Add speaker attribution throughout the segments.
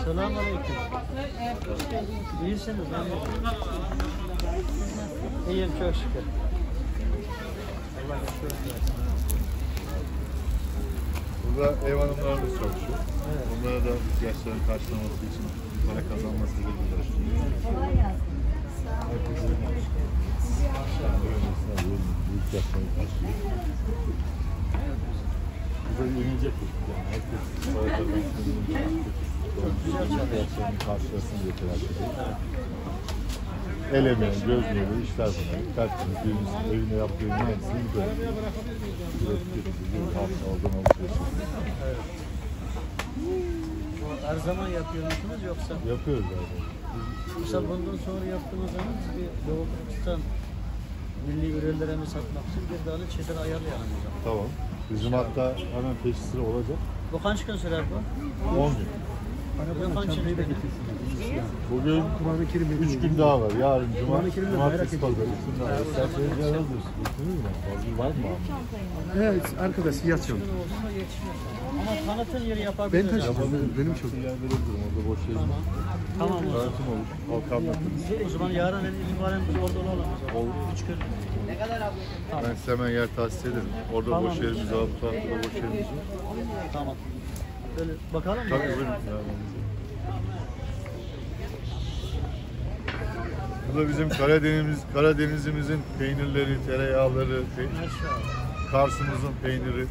Speaker 1: Selamünaleyküm. İyisiniz lan. İyiyim çok şükür. Allah şükür.
Speaker 2: Burada ev hanımlarımız çalışıyor. Evet. Onlara da ihtiyaçlarını karşılaması için para kazanması için uğraşıyoruz. Herkesin ihtiyaçlarını karşılıyor. Burada yenilecek yani herkes para kazanmasını ihtiyaçlarını karşılasın diye telaş ediyor. El emeği, göz nuru, işler bunlar. Tertemiz birimizin evinde yaptığı aynısını böyle. Üretip getiriyor, haftalardan alışveriş ediyor.
Speaker 1: Evet. Her zaman yapıyor musunuz yoksa?
Speaker 2: Yapıyoruz zaten.
Speaker 1: Mesela bundan sonra yaptığınız zaman bir Doğu Türkistan milli ürünlerimi satmak için bir tane çetin ayarlayalım o zaman.
Speaker 2: Tamam. Bizim hatta hemen peşi sıra olacak.
Speaker 1: Bu kaç gün sürer bu?
Speaker 2: 10 gün.
Speaker 1: Bugün kaç gün sürer?
Speaker 2: Bugün 3 gün daha var. Yarın cumartesi pazarı. İsterseniz yazılır. Var mı abi?
Speaker 3: Evet, arkadaş yatıyorum.
Speaker 1: Olsa yetişmez. Ama tanıtım yeri
Speaker 3: Ben
Speaker 1: yapabiliriz.
Speaker 3: taşıyorum, benim çok.
Speaker 2: Yer verebilirim. Orada boş yer.
Speaker 1: Tamam.
Speaker 2: Tanıtım olur. Halka anlatırız.
Speaker 1: O zaman yarın itibaren biz orada olalım.
Speaker 2: Olur.
Speaker 1: 3 gün.
Speaker 2: Ben size hemen yer tahsis ederim. Orada
Speaker 1: Tamam.
Speaker 2: boş yerimiz var. Bu tarafta boş yerimiz var.
Speaker 1: Tamam. Böyle bakalım mı?
Speaker 2: Tabii buyurun. Bu da bizim Karadenizimizin peynirleri, tereyağları, Kars'ımızın peyniri.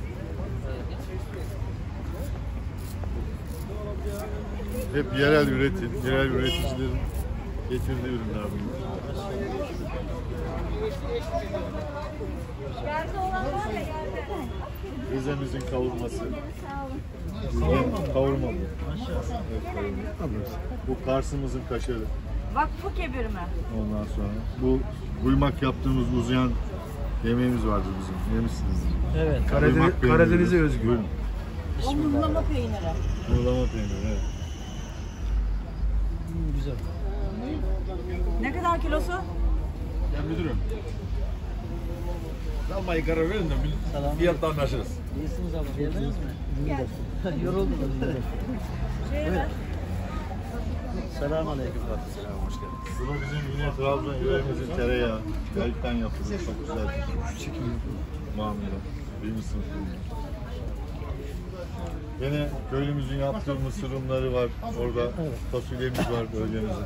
Speaker 2: Hep yerel üretim, yerel üreticilerin getirdiği ürünler bunlar. Rize'mizin kavurması. Kavurma bu. Evet, kavurma. Bu Kars'ımızın kaşarı.
Speaker 4: Vakfı kebir mi?
Speaker 2: Ondan sonra bu kuymak yaptığımız uzayan yemeğimiz vardır bizim. Yemişsiniz.
Speaker 1: Evet.
Speaker 3: Karadeniz'e özgü.
Speaker 2: Buyurun.
Speaker 4: O mıhlama peyniri.
Speaker 2: Mıhlama peyniri, evet.
Speaker 1: Güzel.
Speaker 4: Ne kadar kilosu?
Speaker 5: Ben müdürüm. Almayı karar verin de fiyatta anlaşırız.
Speaker 1: İyisiniz abla. Geldiniz mi? Yoruldunuz. Buyurun. Selamünaleyküm.
Speaker 5: Selam, hoş geldiniz.
Speaker 2: Bu da bizim yine Trabzon yüreğimizin tereyağı. Gerçekten yapılır. Çok güzel. Mamule. Birinci sınıf ürünü. Yine köylümüzün yaptığı mısır unları var. Orada fasulyemiz var bölgemizin.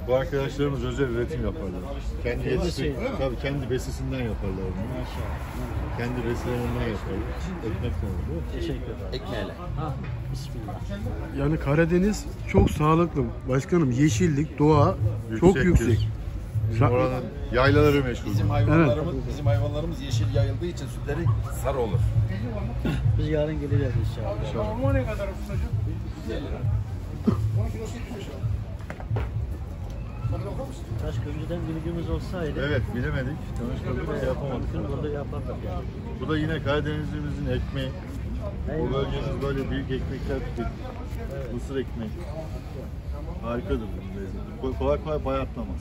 Speaker 2: Bu arkadaşlarımız özel üretim yaparlar. Kendi yetiştirip, tabii kendi besisinden yaparlar bunu. Kendi besilerinden yaparlar. Ekmekten oluyor.
Speaker 1: Teşekkür ederim.
Speaker 5: Ekmeğiyle.
Speaker 1: Ha, bismillah.
Speaker 3: Yani Karadeniz çok sağlıklı. Başkanım yeşillik, doğa çok yüksek.
Speaker 2: Bizim oranın yaylaları meşhur.
Speaker 5: Bizim hayvanlarımız yeşil yayıldığı için sütleri sarı olur.
Speaker 1: Biz yarın geleceğiz inşallah.
Speaker 3: Ama ne kadar
Speaker 1: Keşke önceden bilgimiz olsaydı.
Speaker 2: Evet, bilemedik. Tanışmadık, yapamadık.
Speaker 1: Burada yapardık yani.
Speaker 2: Bu da yine Karadenizimizin ekmeği. Bu bölgemiz böyle büyük ekmekler tüketir. Mısır ekmeği. Harikadır bunun lezzeti. Kolay kolay bayatlamaz.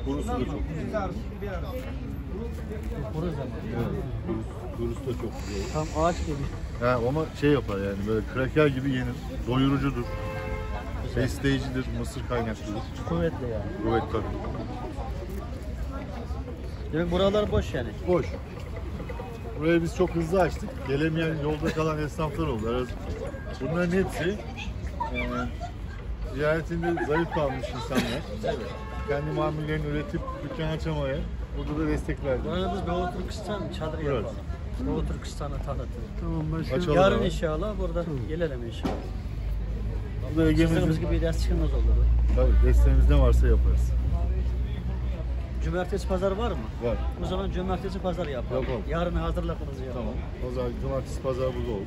Speaker 2: Kurusu da çok güzel.
Speaker 1: Kuru zaman.
Speaker 2: Evet, kurusu da çok güzel.
Speaker 1: Tam ağaç gibi.
Speaker 2: Ha, ama şey yapar yani böyle kraker gibi yenir. Doyurucudur. Besleyicidir, mısır kaynaklıdır.
Speaker 1: Kuvvetli yani.
Speaker 2: Kuvvet tabii.
Speaker 1: Demek buralar boş yani.
Speaker 2: Boş. Burayı biz çok hızlı açtık. Gelemeyen yolda kalan esnaflar oldu. Bunların hepsi ziyaretinde zayıf kalmış insanlar. Kendi mamullerini üretip dükkan açamaya burada da destek verdik.
Speaker 1: Burada biz Doğu Türkistan çadır
Speaker 2: Evet.
Speaker 1: yapalım. Doğu Türkistan'ı tanıtıyoruz.
Speaker 3: Tamam başkanım.
Speaker 2: Açalım
Speaker 1: Yarın
Speaker 2: abi.
Speaker 1: inşallah burada gelelim inşallah.
Speaker 2: Bu da
Speaker 1: Sizin
Speaker 2: Ege'mizin
Speaker 1: gibi bir ders çıkmaz olur.
Speaker 2: tabii desteğimiz ne varsa yaparız.
Speaker 1: Cumartesi pazar var mı?
Speaker 2: Var.
Speaker 1: O zaman cumartesi pazar yapalım.
Speaker 2: Yapalım.
Speaker 1: Yarın hazırlıkınızı yapalım.
Speaker 2: Tamam. Pazar, cumartesi, pazar burada olur.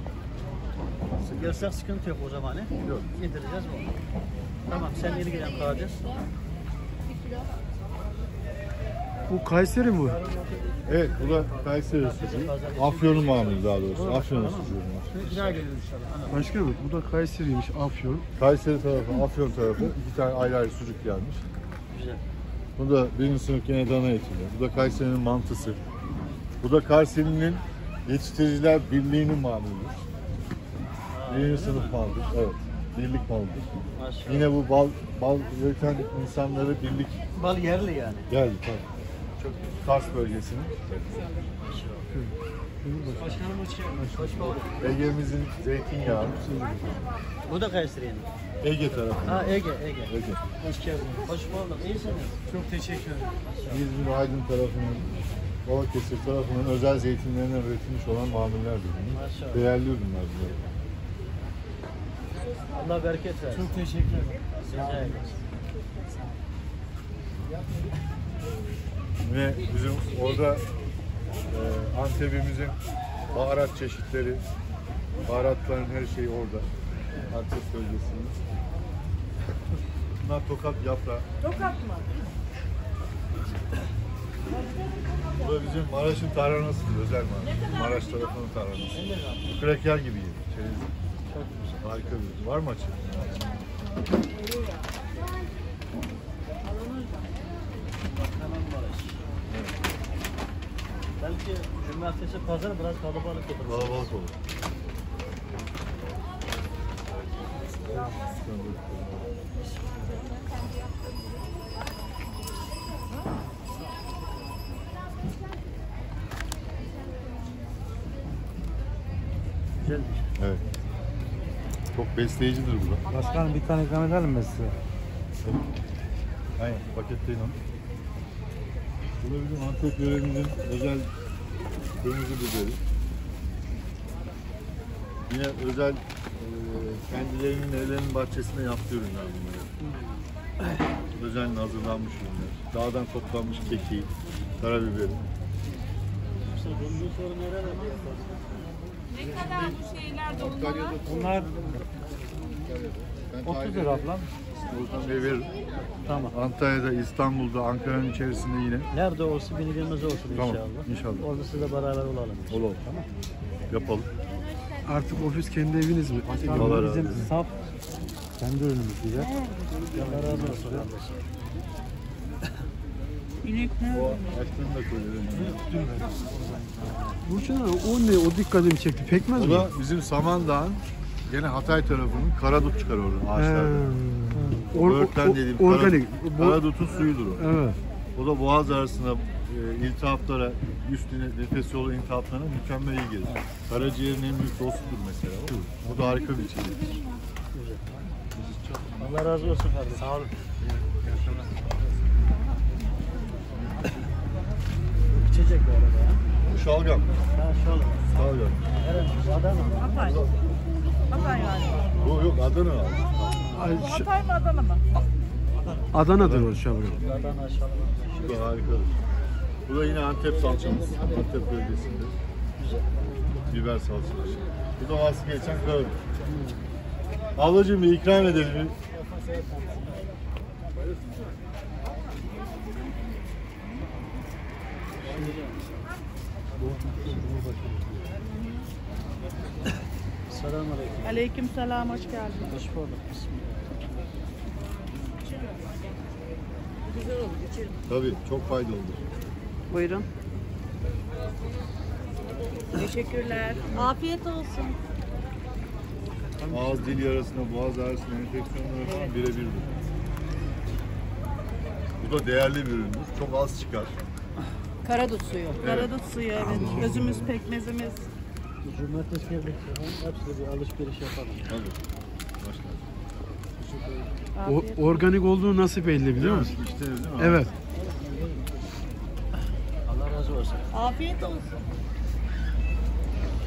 Speaker 1: Gelsek sıkıntı yok o zaman.
Speaker 2: Yok.
Speaker 1: İndireceğiz mi? Tamam sen ilgilen kalacağız.
Speaker 3: Bu Kayseri mi bu?
Speaker 2: Evet, bu da Kayseri sucuğu. Afyon'un mamulü daha doğrusu. Afyon'un sucuğu.
Speaker 1: Güzel gelir inşallah.
Speaker 3: Başkanım bu da Kayseri'ymiş, Afyon.
Speaker 2: Kayseri tarafı, Afyon tarafı iki tane ayrı ayrı sucuk gelmiş.
Speaker 1: Güzel.
Speaker 2: Bu da birinci sınıf gene dana etiyle. Bu da Kayseri'nin mantısı. Bu da Kayseri'nin Yetiştiriciler Birliği'nin mamulü. Birinci sınıf maldır. Evet. Birlik maldır.
Speaker 1: Maşallah.
Speaker 2: Yine bu bal üreten insanları birlik
Speaker 1: Bal yerli yani.
Speaker 2: geldi tabii. Çok Kars bölgesinin.
Speaker 1: Başkanım hoş bulduk.
Speaker 2: Ege'mizin zeytinyağı.
Speaker 1: Bu da Kayseri'nin.
Speaker 2: Ege tarafı.
Speaker 1: Ha Ege.
Speaker 2: Ege.
Speaker 1: Hoş geldin. Hoş bulduk. İyisiniz.
Speaker 3: Çok teşekkür ederim.
Speaker 2: İzmir Aydın tarafının, Balıkesir tarafının özel zeytinlerinden üretilmiş olan mamullerdir bunlar.
Speaker 1: Maşallah.
Speaker 2: Değerli ürünler bunlar.
Speaker 1: Allah bereket versin.
Speaker 3: Çok teşekkür ederim.
Speaker 1: Rica ederiz.
Speaker 2: Ve bizim orada Antep'imizin baharat çeşitleri, baharatların her şeyi orada. Antep bölgesinde. Bunlar tokat yaprağı.
Speaker 4: Tokat mı?
Speaker 2: Bu da bizim Maraş'ın tarhanasıdır, özel Maraş. Maraş tarafının tarhanası. Kraker gibi yenir, çerezli.
Speaker 1: Çok güzel.
Speaker 2: Harika bir ürün. Var mı açı?
Speaker 1: Kahramanmaraş. Belki cumartesi pazar biraz kalabalık olur.
Speaker 2: Kalabalık olur.
Speaker 1: Güzelmiş.
Speaker 2: Evet. Çok besleyicidir bu da.
Speaker 3: Başkanım bir tane ikram edelim mi size?
Speaker 2: Aynen, paketleyin onu. Bu da bizim Antep yöremizin özel kırmızı biberi. Yine özel kendilerinin evlerinin bahçesinde yaptığı ürünler bunlar. Özel hazırlanmış ürünler. Dağdan toplanmış keki, karabiberi.
Speaker 1: İşte bundan sonra nerede?
Speaker 4: Ne kadar bu şeyler dolmalar?
Speaker 3: Bunlar
Speaker 2: Ben
Speaker 3: 30 lira ablam.
Speaker 2: Oradan veririm.
Speaker 1: Tamam.
Speaker 2: Antalya'da, İstanbul'da, Ankara'nın içerisinde yine
Speaker 1: Nerede olsun bilgimiz olsun
Speaker 2: Tamam,
Speaker 1: inşallah.
Speaker 2: inşallah.
Speaker 1: Orada sizle beraber olalım.
Speaker 2: olur. Yapalım.
Speaker 3: Artık ofis kendi eviniz mi?
Speaker 2: Allah razı
Speaker 3: Bizim
Speaker 2: olsun.
Speaker 3: saf kendi ürünümüz güzel.
Speaker 1: Allah razı olsun kardeşim.
Speaker 2: O açtığını da koyuyorum.
Speaker 3: Burçin abi o ne? O dikkatimi çekti. Pekmez
Speaker 2: O
Speaker 3: mi?
Speaker 2: da bizim Samandağ'ın gene Hatay tarafının karadut çıkar orada ağaçlardan. Böğürtlen dediğim
Speaker 3: organik.
Speaker 2: karadutun suyudur o.
Speaker 3: Evet.
Speaker 2: O da boğaz arasında iltihaplara, üstüne nefes yolu iltihaplarına mükemmel iyi gelir. Karaciğerin en büyük dostudur mesela. O da harika bir içecektir.
Speaker 1: Allah razı olsun kardeşim. Sağ olun. İçecek bu arada ya.
Speaker 2: Bu şalgam.
Speaker 1: Ha şöyle.
Speaker 2: Şalgam.
Speaker 1: Eren, Adana.
Speaker 4: Hatay. Hatay yani.
Speaker 2: Bu yok Adana abi.
Speaker 4: Hatay mı Adana mı?
Speaker 3: Adana'dır o şalgam.
Speaker 1: Adana şalgam.
Speaker 2: Bu da harikadır. Bu da yine Antep salçamız. Antep bölgesinde.
Speaker 1: Güzel.
Speaker 2: Biber salçası. Bu da vazgeçen karadut. Ablacığım bir ikram edelim.
Speaker 1: Selamünaleyküm.
Speaker 4: Aleykümselam, hoş geldin.
Speaker 1: Hoş bulduk. Bismillah.
Speaker 2: Tabii çok faydalıdır.
Speaker 4: Buyurun. Teşekkürler. Afiyet olsun.
Speaker 2: Ağız dil yarasına, boğaz ağrısına, enfeksiyonlara falan birebirdir. Bu da değerli bir üründür. Çok az çıkar.
Speaker 4: Karadut suyu. Karadut suyu, evet. Gözümüz, pekmezimiz.
Speaker 1: Cumartesi geldik. Hepsiyle bir alışveriş yapalım.
Speaker 2: Tabii. Başlar.
Speaker 4: Afiyet.
Speaker 3: Organik olduğu nasıl belli biliyor musun?
Speaker 2: İşte değil mi?
Speaker 3: Evet.
Speaker 1: Allah razı olsun.
Speaker 4: Afiyet olsun.